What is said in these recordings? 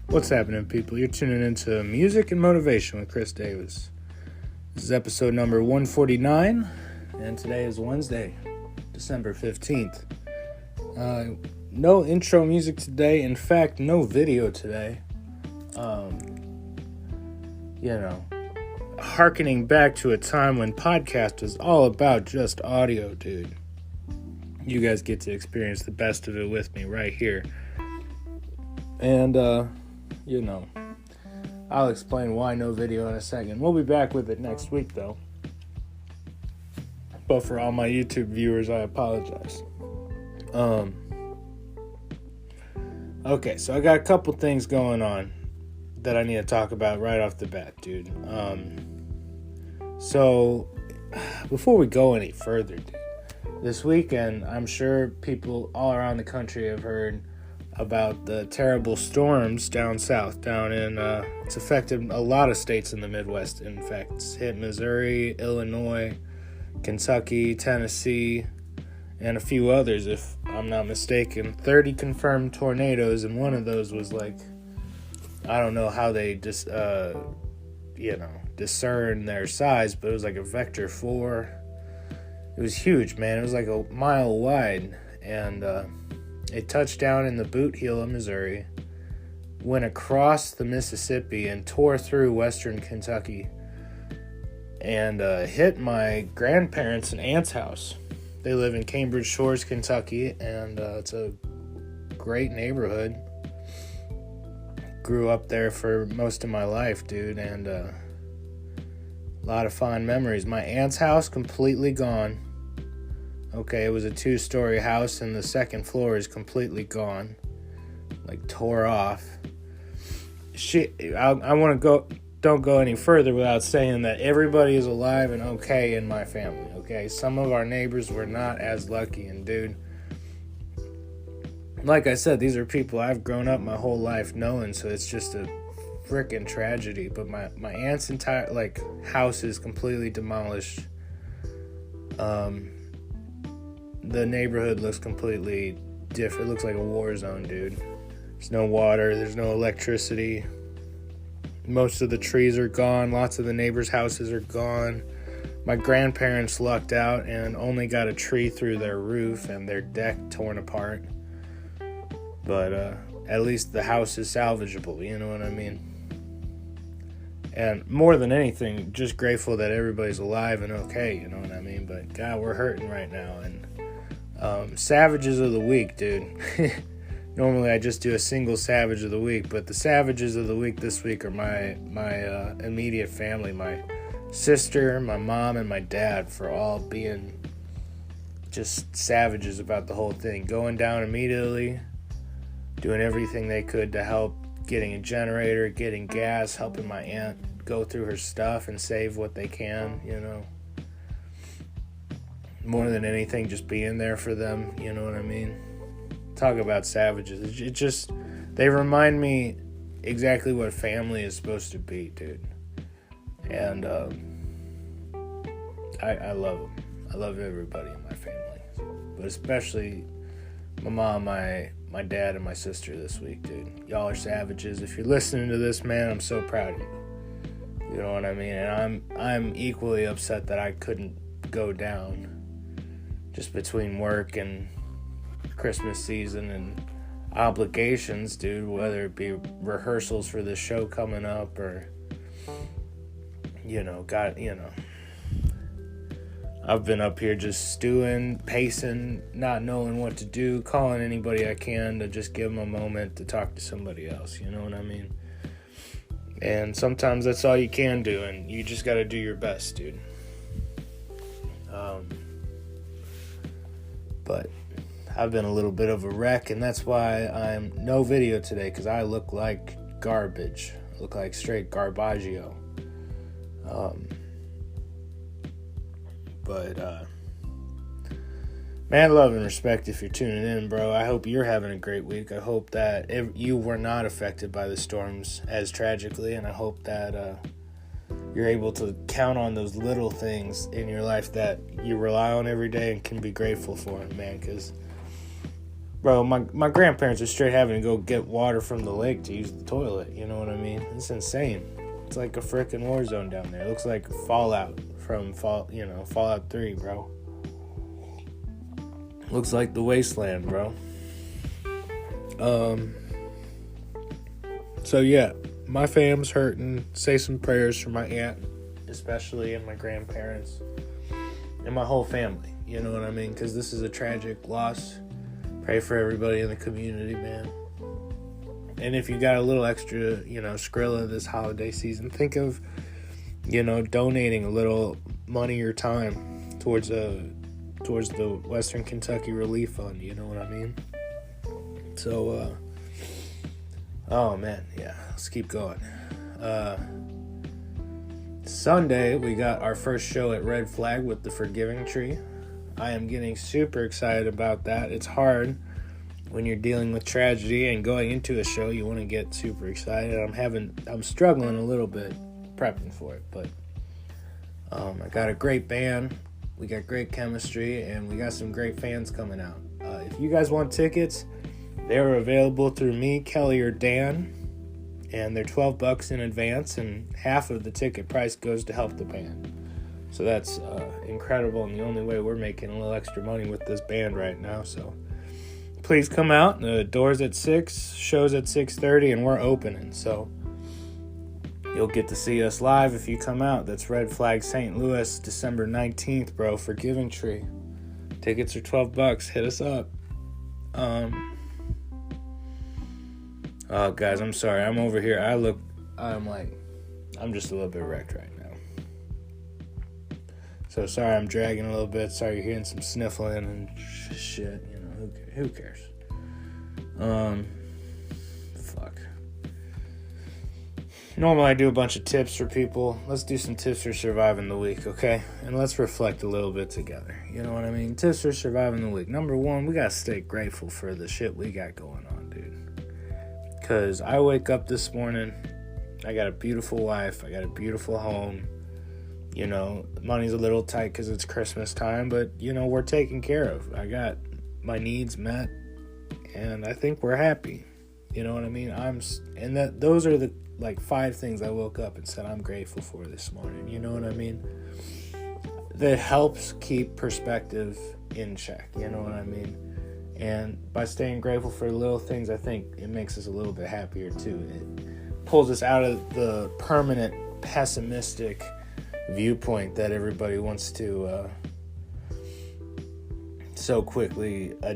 What's happening, people? You're tuning into Music and Motivation with Chris Davis. This is episode number 149, and today is Wednesday, December 15th. No intro music today. In fact, no video today. Harkening back to a time when podcast was all about just audio, dude. You guys get to experience the best of it with me right here. And, I'll explain why no video in a second. We'll be back with it next week, though. But for all my YouTube viewers, I apologize. Okay, so I got a couple things going on that I need to talk about right off the bat, dude. So, before we go any further, dude, this weekend, I'm sure people all around the country have heard about the terrible storms down south, it's affected a lot of states in the Midwest. In fact, it's hit Missouri, Illinois, Kentucky, Tennessee, and a few others, if I'm not mistaken. 30 confirmed tornadoes, and one of those was like, I don't know how they just, discern their size, but it was like a vector 4. It was huge, man. It was like a mile wide, and it touched down in the Boot Heel of Missouri, went across the Mississippi and tore through western Kentucky, and hit my grandparents' and aunt's house. They live in Cambridge Shores, Kentucky, and it's a great neighborhood. Grew up there for most of my life, dude, and a lot of fond memories. My aunt's house, completely gone. Okay, it was a 2-story house, and the second floor is completely gone. Like, tore off. Don't go any further without saying that everybody is alive and okay in my family, okay? Some of our neighbors were not as lucky, and dude, like I said, these are people I've grown up my whole life knowing, so it's just a freaking tragedy. But my aunt's entire, house is completely demolished. The neighborhood looks completely different. It looks like a war zone, dude. There's no water. There's no electricity. Most of the trees are gone. Lots of the neighbors' houses are gone. My grandparents lucked out and only got a tree through their roof and their deck torn apart. But at least the house is salvageable, you know what I mean? And more than anything, just grateful that everybody's alive and okay, you know what I mean? But God, we're hurting right now. And Savages of the Week, dude. Normally I just do a single Savage of the Week, but the Savages of the Week this week are my immediate family, my sister, my mom, and my dad, for all being just savages about the whole thing. Going down immediately, doing everything they could to help, getting a generator, getting gas, helping my aunt go through her stuff and save what they can, you know. More than anything, just being there for them, you know what I mean? Talk about savages. They remind me exactly what family is supposed to be, dude. And I love them. I love everybody in my family. But especially my mom, my dad, and my sister this week, dude. Y'all are savages. If you're listening to this, man, I'm so proud of you. You know what I mean? And I'm equally upset that I couldn't go down, just between work and Christmas season and obligations, dude, whether it be rehearsals for this show coming up or, I've been up here just stewing, pacing, not knowing what to do, calling anybody I can to just give them a moment to talk to somebody else, you know what I mean? And sometimes that's all you can do, and you just got to do your best, dude. But I've been a little bit of a wreck, and that's why I'm no video today, because I look like garbage. I look like straight garbaggio. Man, love and respect if you're tuning in, bro. I hope you're having a great week. I hope that you were not affected by the storms as tragically, and I hope that you're able to count on those little things in your life that you rely on every day and can be grateful for, man, because Bro, my grandparents are straight having to go get water from the lake to use the toilet. You know what I mean? It's insane. It's like a freaking war zone down there. It looks like Fallout from Fallout 3, bro. Looks like the wasteland, bro. So yeah, my fam's hurting. Say some prayers for my aunt, especially, and my grandparents, and my whole family. You know what I mean? Because this is a tragic loss. Pray for everybody in the community, man. And if you got a little extra, Skrilla this holiday season, think of, donating a little money or time towards the Western Kentucky Relief Fund. You know what I mean? So, oh man, yeah. Let's keep going. Sunday, we got our first show at Red Flag with the Forgiving Tree. I am getting super excited about that. It's hard when you're dealing with tragedy and going into a show. You want to get super excited. I'm struggling a little bit prepping for it, but I got a great band. We got great chemistry, and we got some great fans coming out. If you guys want tickets, they're available through me, Kelly, or Dan, and they're $12 in advance, and half of the ticket price goes to help the band. So that's incredible, and the only way we're making a little extra money with this band right now. So please come out. The door's at 6, show's at 6:30, and we're opening. So you'll get to see us live if you come out. That's Red Flag St. Louis, December 19th, bro, for Giving Tree. Tickets are $12. Hit us up. Oh, guys, I'm sorry. I'm over here. I'm just a little bit wrecked right now. So sorry I'm dragging a little bit. Sorry you're hearing some sniffling and shit. Who cares? Fuck. Normally I do a bunch of tips for people. Let's do some tips for surviving the week, okay? And let's reflect a little bit together. You know what I mean? Tips for surviving the week. Number one, we gotta stay grateful for the shit we got going on, dude. Because I wake up this morning, I got a beautiful wife, I got a beautiful home. Money's a little tight because it's Christmas time, but, we're taken care of. I got my needs met, and I think we're happy. You know what I mean? Those are the, 5 things I woke up and said I'm grateful for this morning. You know what I mean? That helps keep perspective in check. You know what I mean? And by staying grateful for the little things, I think it makes us a little bit happier, too. It pulls us out of the permanent pessimistic viewpoint that everybody wants to so quickly I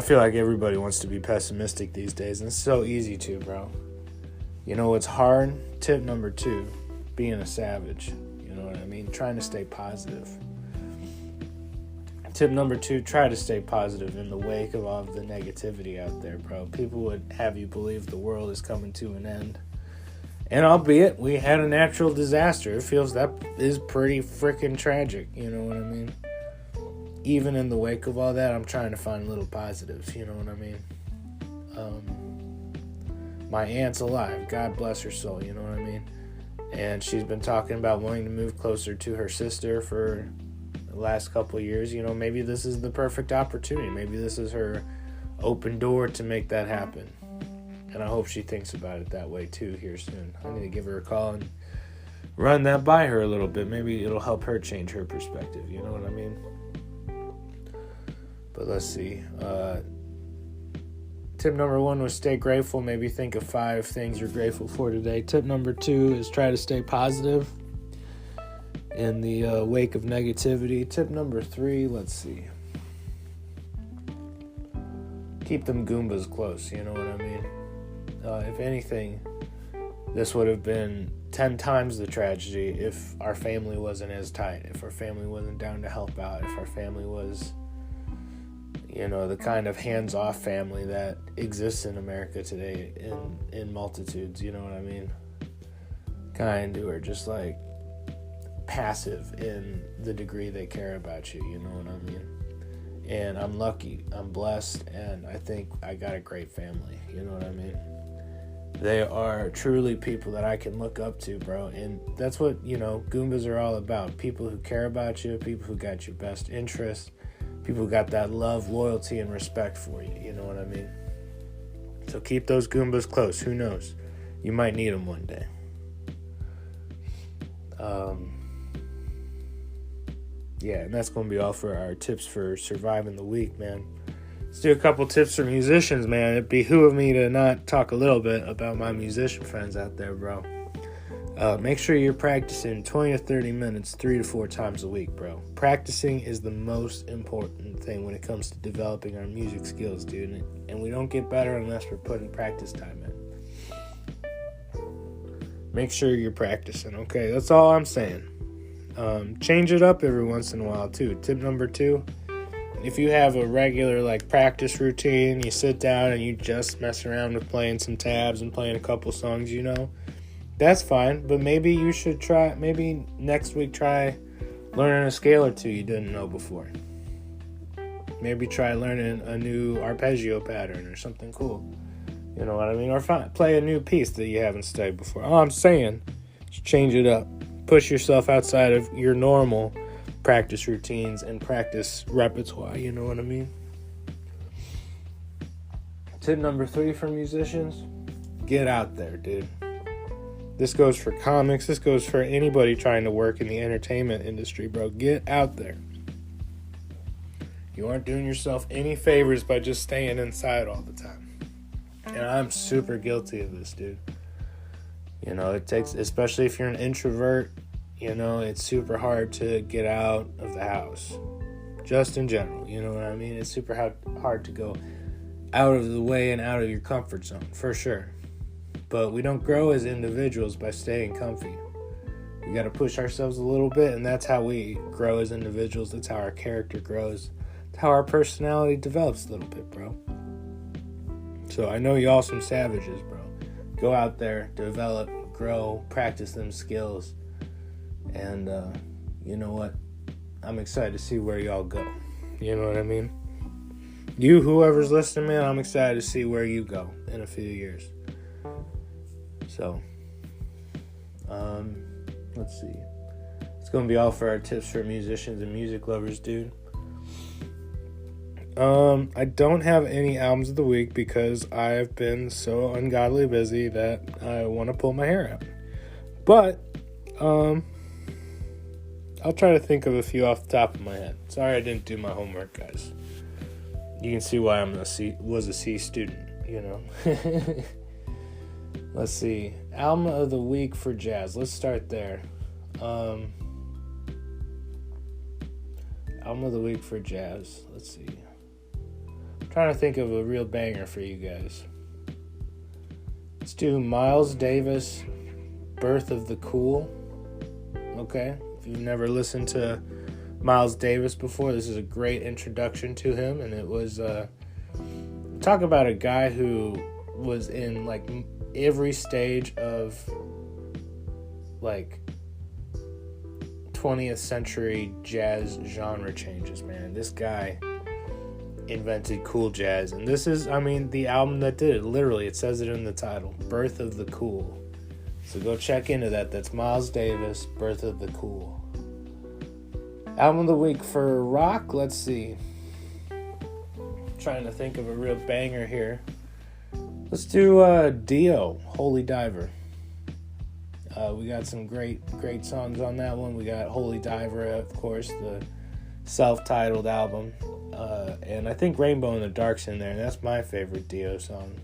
feel like everybody wants to be pessimistic these days, and it's so easy to, bro. What's hard? Tip number 2, being a savage. You know what I mean? Trying to stay positive. Tip number 2, try to stay positive in the wake of all of the negativity out there, bro. People would have you believe the world is coming to an end. And albeit we had a natural disaster, it feels that is pretty freaking tragic, you know what I mean? Even in the wake of all that, I'm trying to find little positives, you know what I mean? My aunt's alive, God bless her soul, you know what I mean? And she's been talking about wanting to move closer to her sister for the last couple of years. Maybe this is the perfect opportunity. Maybe this is her open door to make that happen. And I hope she thinks about it that way too here soon. I need to give her a call and run that by her a little bit. Maybe it'll help her change her perspective. You know what I mean? But let's see. Tip number 1 was stay grateful. Maybe think of 5 things you're grateful for today. Tip number 2 is try to stay positive in the wake of negativity. Tip number 3, let's see. Keep them goombahs close, you know what I mean? If anything, this would have been 10 times the tragedy if our family wasn't as tight, if our family wasn't down to help out, if our family was, the kind of hands-off family that exists in America today in multitudes, you know what I mean? Kind who are just passive in the degree they care about you, you know what I mean? And I'm lucky, I'm blessed, and I think I got a great family, you know what I mean? They are truly people that I can look up to, bro. And that's what, Goombas are all about. People who care about you, people who got your best interest, people who got that love, loyalty, and respect for you. You know what I mean? So keep those Goombas close. Who knows? You might need them one day. Yeah, and that's going to be all for our tips for surviving the week, man. Let's do a couple tips for musicians, man. It behooved me to not talk a little bit about my musician friends out there, bro. Make sure you're practicing 20 to 30 minutes 3 to 4 times a week, bro. Practicing is the most important thing when it comes to developing our music skills, dude. And we don't get better unless we're putting practice time in. Make sure you're practicing, okay? That's all I'm saying. Change it up every once in a while, too. Tip number 2. If you have a regular practice routine, you sit down and you just mess around with playing some tabs and playing a couple songs, that's fine. But maybe you should maybe next week try learning a scale or two you didn't know before. Maybe try learning a new arpeggio pattern or something cool. You know what I mean? Or play a new piece that you haven't studied before. All I'm saying is change it up. Push yourself outside of your normal practice routines and practice repertoire, you know what I mean? Tip number 3 for musicians, get out there, dude. This goes for comics, this goes for anybody trying to work in the entertainment industry, bro. Get out there. You aren't doing yourself any favors by just staying inside all the time. And I'm super guilty of this, dude. It takes, especially if you're an introvert, it's super hard to get out of the house. Just in general, you know what I mean? It's super hard to go out of the way and out of your comfort zone, for sure. But we don't grow as individuals by staying comfy. We got to push ourselves a little bit, and that's how we grow as individuals. That's how our character grows. That's how our personality develops a little bit, bro. So I know y'all some savages, bro. Go out there, develop, grow, practice them skills. And you know what? I'm excited to see where y'all go. You know what I mean? You, whoever's listening, man, I'm excited to see where you go in a few years. So, let's see. It's going to be all for our tips for musicians and music lovers, dude. I don't have any albums of the week because I've been so ungodly busy that I want to pull my hair out. But, I'll try to think of a few off the top of my head. Sorry I didn't do my homework, guys. You can see why was a C student, Let's see. Album of the week for jazz. Let's start there. Album of the week for jazz. Let's see. I'm trying to think of a real banger for you guys. Let's do Miles Davis, Birth of the Cool. Okay? If you've never listened to Miles Davis before, this is a great introduction to him. And it was, talk about a guy who was in, every stage of, 20th century jazz genre changes, man. This guy invented cool jazz. And this is, the album that did it. Literally, it says it in the title. Birth of the Cool. So go check into that. That's Miles Davis, Birth of the Cool. Album of the week for rock, let's see. Trying to think of a real banger here. Let's do Dio, Holy Diver. We got some great songs on that one. We got Holy Diver, of course, the self-titled album. And I think Rainbow in the Dark's in there, and that's my favorite Dio song.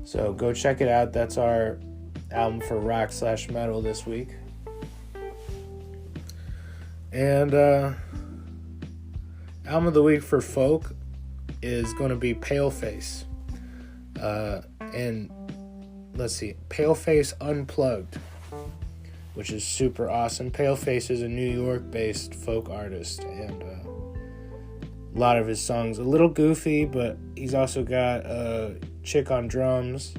So go check it out. That's our album for rock/metal this week. And album of the week for folk is going to be Paleface. And let's see, Paleface Unplugged, which is super awesome. Paleface is a New York-based folk artist, and a lot of his songs a little goofy, but he's also got a chick on drums,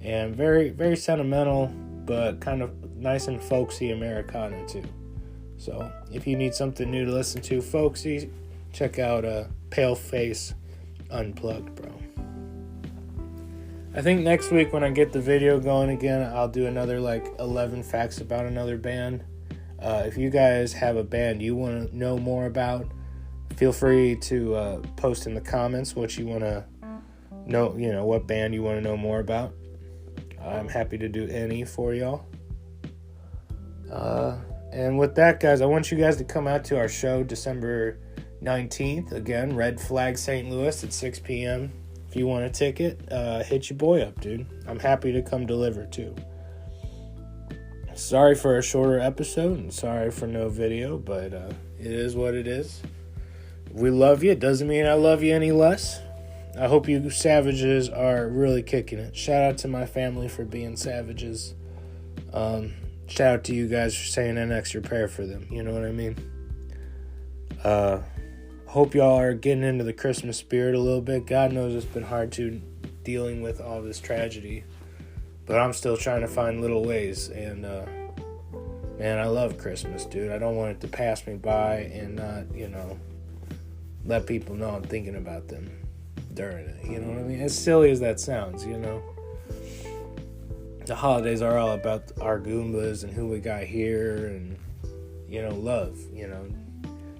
and very, very sentimental, but kind of nice and folksy Americana too. So if you need something new to listen to, folksy, check out Paleface Unplugged, bro. I think next week when I get the video going again, I'll do another 11 facts about another band. If you guys have a band you want to know more about, feel free to post in the comments what you want to know, what band you want to know more about. I'm happy to do any for y'all. And with that, guys, I want you guys to come out to our show December 19th. Again, Red Flag St. Louis at 6 p.m. If you want a ticket, hit your boy up, dude. I'm happy to come deliver, too. Sorry for a shorter episode, and sorry for no video, but it is what it is. We love you. It doesn't mean I love you any less. I hope you savages are really kicking it. Shout out to my family for being savages. Shout out to you guys for saying an extra prayer for them. You know what I mean? Hope y'all are getting into the Christmas spirit a little bit. God knows it's been hard to dealing with all this tragedy. But I'm still trying to find little ways. And, man, I love Christmas, dude. I don't want it to pass me by and not, let people know I'm thinking about them during it. You know what I mean? As silly as that sounds, The holidays are all about our goombahs and who we got here and, love,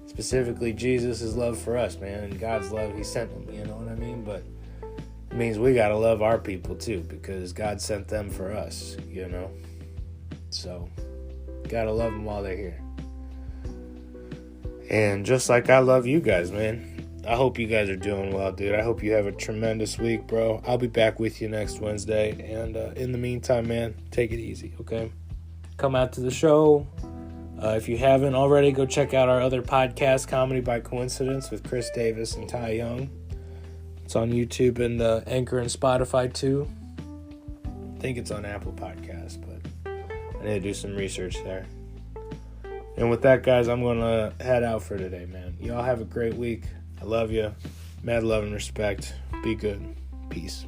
Specifically, Jesus' love for us, man, and God's love, he sent them, you know what I mean? But it means we got to love our people, too, because God sent them for us, So, got to love them while they're here. And just like I love you guys, man, I hope you guys are doing well, dude. I hope you have a tremendous week, bro. I'll be back with you next Wednesday. And in the meantime, man, take it easy, okay? Come out to the show. If you haven't already, go check out our other podcast, Comedy by Coincidence, with Chris Davis and Ty Young. It's on YouTube and Anchor and Spotify, too. I think it's on Apple Podcasts, but I need to do some research there. And with that, guys, I'm going to head out for today, man. Y'all have a great week. I love you. Mad love and respect. Be good. Peace.